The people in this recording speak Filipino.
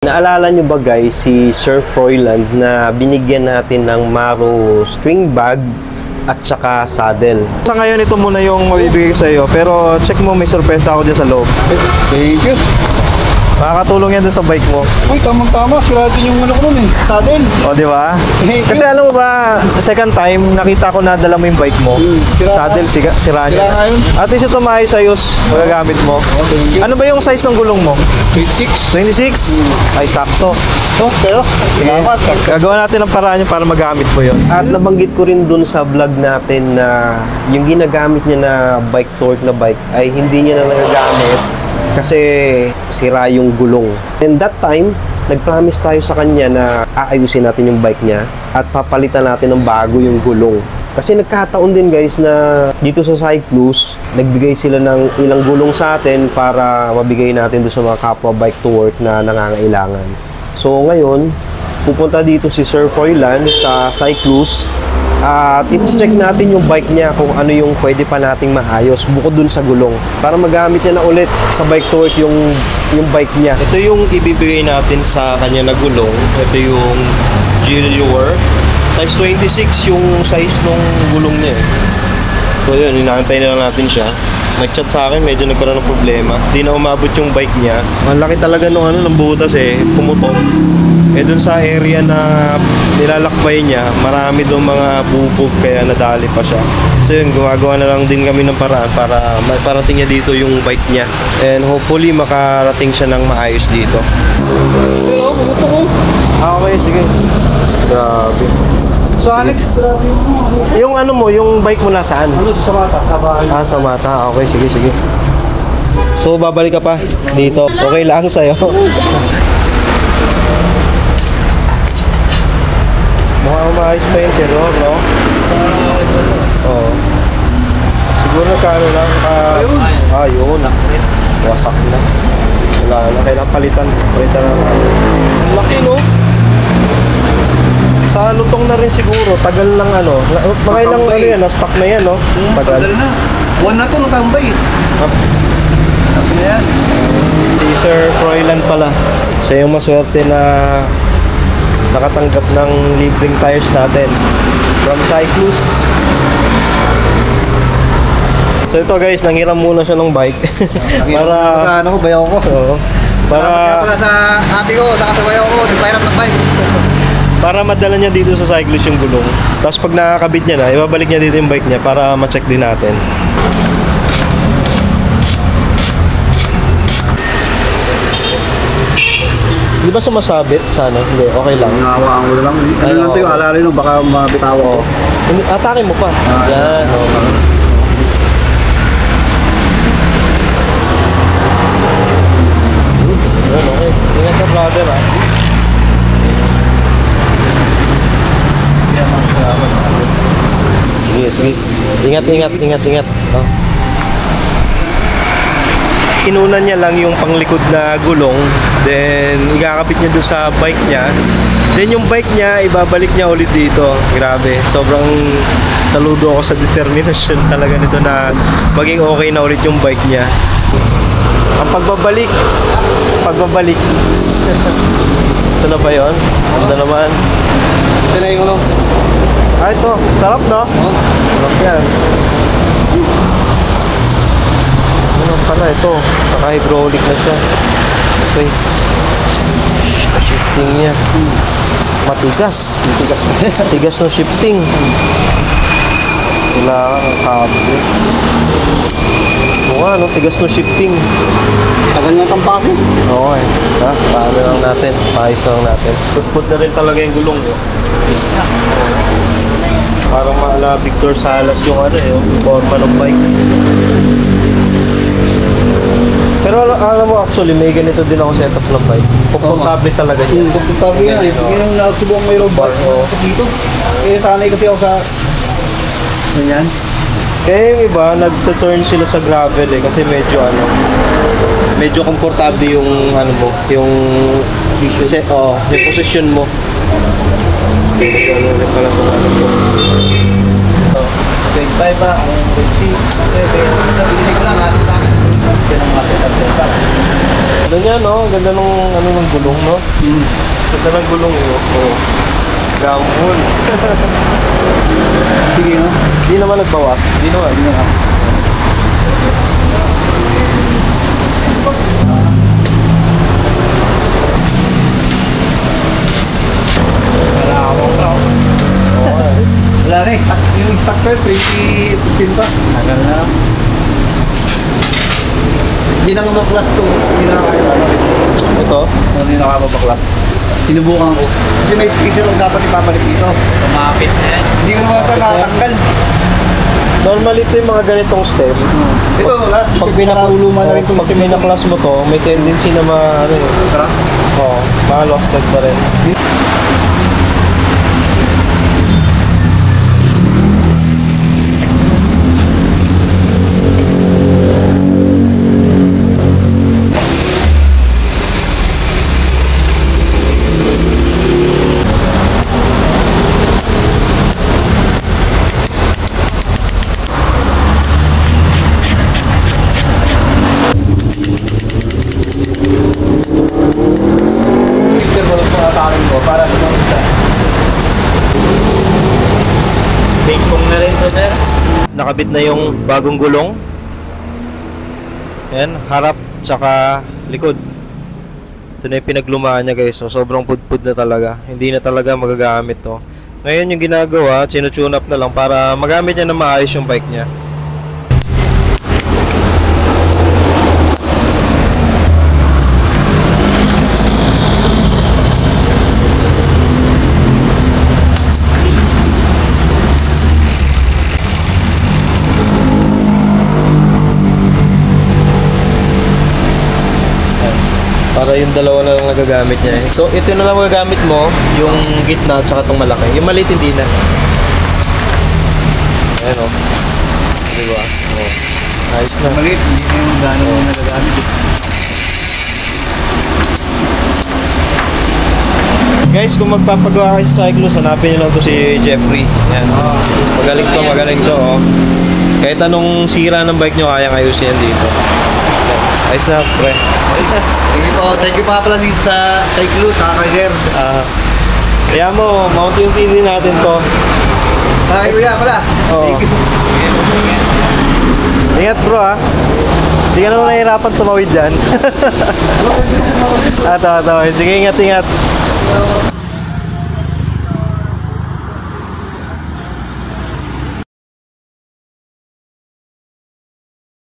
Naalala nyo ba guys si Sir Froiland na binigyan natin ng Maro string bag at saka saddle? Sa ngayon ito muna yung mabibigay sa iyo, pero check mo, may sorpresa ako dyan sa loob. Thank you. Makakatulong yan dun sa bike mo. Uy, tamang-tama. Sira din yung ano ko nun eh. Saddle. O, di ba? Kasi alam mo ba, second time, nakita ko na dala mo yung bike mo. Sira Saddle, sira Sira niya. nga yun. At least ito maayos-ayos, magagamit mo. Thank you. Ano ba yung size ng gulong mo? 26. 26? Ay, sakto. Oh, pero. Salamat. Gagawa natin ang paraan para magamit mo yun. At nabanggit ko rin dun sa vlog natin na yung ginagamit niya na bike torque na bike ay hindi niya na nagagamit kasi sira yung gulong. And that time, nag-promise tayo sa kanya na aayusin natin yung bike niya at papalitan natin ng bago yung gulong. Kasi nagkataon din guys na dito sa Cyclus, nagbigay sila ng ilang gulong sa atin para mabigay natin doon sa mga kapwa bike to work na nangangailangan. So ngayon, pupunta dito si Sir Froiland sa Cyclus at i-check natin yung bike niya kung ano yung pwede pa nating maayos bukod dun sa gulong para magamit niya na ulit sa bike to work yung bike niya. Ito yung ibibigay natin sa kanya na gulong. Ito yung Gilure. Size 26 yung size nung gulong niya eh. So yun, inaantay na lang natin siya. Nag-chat sa akin, medyo nagkaroon ng problema. Hindi na umabot yung bike niya. Ang laki talaga nung ng butas eh, pumutok. Eh dun sa area na nilalakbay niya, marami doon mga bubog kaya nadali pa siya. So yun, gumagawa na lang din kami ng paraan para maparating niya dito yung bike niya. And hopefully makarating siya ng maayos dito. Pero, puto ko. Okay, sige. Grabe. So, Alex, grabe mo. Yung ano mo, yung bike mo nasaan? Ano sa Mata? Kabahan. Ah, sa Mata. Okay, sige, sige. So, babalik ka pa dito. Okay lang sa'yo. Mukhang maayos pa yung terror, no? Oo. Siguro nagkano lang. Yun. Wasak na. Wala na. Kailangan palitan. Palitan na. Ang laki, no? Sa lutong na rin siguro. Tagal lang ano. Mga ilang ano yan, na-stock na yan, no? Tagal na. Buwan na to, natambay. Sabi na yan. Si Sir Froiland pala. Siya yung maswerte na nakatanggap ng libreng tires natin from Cyclus. So ito guys, nanghiram muna siya ng bike. Para Ano ko, bayaw ko. Oo. Para Para sa ate ko, saka sa bayaw ko, nagpahirap ng bike. para madala niya dito sa Cyclus yung gulong. Tapos pag nakakabit niya na, ibabalik niya dito yung bike niya para ma-check din natin. Di ba sumasabit sana? Hindi, okay lang. Nangawaan ko na lang. Ano lang ito yung alalay nung baka mabitawa ko. Atake mo pa. Yan, okay. Yan, okay. Ingat ka brother ah. Sige, sige. Ingat, ingat, ingat, ingat. Oh. Inunan niya lang yung panglikod na gulong, then ikakapit niya doon sa bike niya, then yung bike niya ibabalik niya ulit dito. Grabe, sobrang saludo ako sa determination talaga nito na maging okay na ulit yung bike niya. Ang pagbabalik ito na ba yun? Ito naman. Ito na yung ano. Ah, ito, sarap no? Sarap yan. Ano pala ito? Naka-hydraulic na siya. Okay. Shifting niya. Matigas. Matigas ng shifting. Kailangan ang cable. Oo nga, no? Tigas ng shifting. Tagal niya tampasin. Okay. Ha? Paano lang natin? Paayos lang natin. Put na rin talaga yung gulong ko. Is na. Parang maala Victor Salas yung ano yung forma ng bike. Pero alam mo actually may ganito din ako setup ng bike. Komportable talaga niya. Komportable yan eh. Yung nakasubong mayroong bar dito. Eh sanay kasi ako sa ganyan. Kaya yung iba nagtuturn sila sa gravel eh kasi medyo komportable yung ano mo, yung yung position mo. Medyo ano rin pala kung ano mo. 25 pa, 6, 7. Nabili ko lang, atin sa akin. Yan ang mga Ganda niya, no? Ganda nung, ano, ng gulong, no? Ganda ng gulong, no? So, gamon. Sige, no? Hindi naman nagbawas. Hindi naman. Hindi na. Wala na, yung stock ko, 2015 pa. Tagal na. Hindi na mabaklas to. Hindi na kaya ba? Ito? Hindi na kaya mabaklas. Sinubukan ko. Kasi may spacer lang dapat ipapalit dito. Kumapit na yan. Hindi ko naman siya nakatanggal. Normally ito yung mga ganitong stem. Ito, lahat. Pag Nakaluluma na rin itong pag binaklas mo to, may tendency na ano eh. Tara. Oo, ma-lost light pa rin. Picture ko lang po atawin ko para sa mga isa. Ping-pong na rin to, sir. Nakabit na yung bagong gulong. Yan, harap tsaka likod. Ito na yung pinaglumaan niya guys. So, sobrang pudpud na talaga. Hindi na talaga magagamit to. Ngayon yung ginagawa, sinutune up na lang para magamit niya na maayos yung bike niya. Para yung dalawa na lang nagagamit niya eh. So, ito na lang magagamit mo, yung gitna at saka itong malaki. Yung maliit hindi na. Ayan o. Diba? O. Ayos na. Maliit, hindi na yung gano'n nagagamit. Guys, kung magpapagawa kayo sa cyclos, hanapin nyo lang to si Jeffrey. Ayan. Magaling to, magaling to. Oh. Kahit anong sira ng bike nyo, kayang ayusin yan dito. Ayan. Ayos na, pre. Thank you pa pala dito sa Cyclo, sa Kaiser. Kaya mo, mount yung TV natin to. Sa kay Kuya pala. Oo. Thank you. Ingat bro ha. Hindi ka naman nahihirapan tumawid dyan. Tawid. Sige, ingat.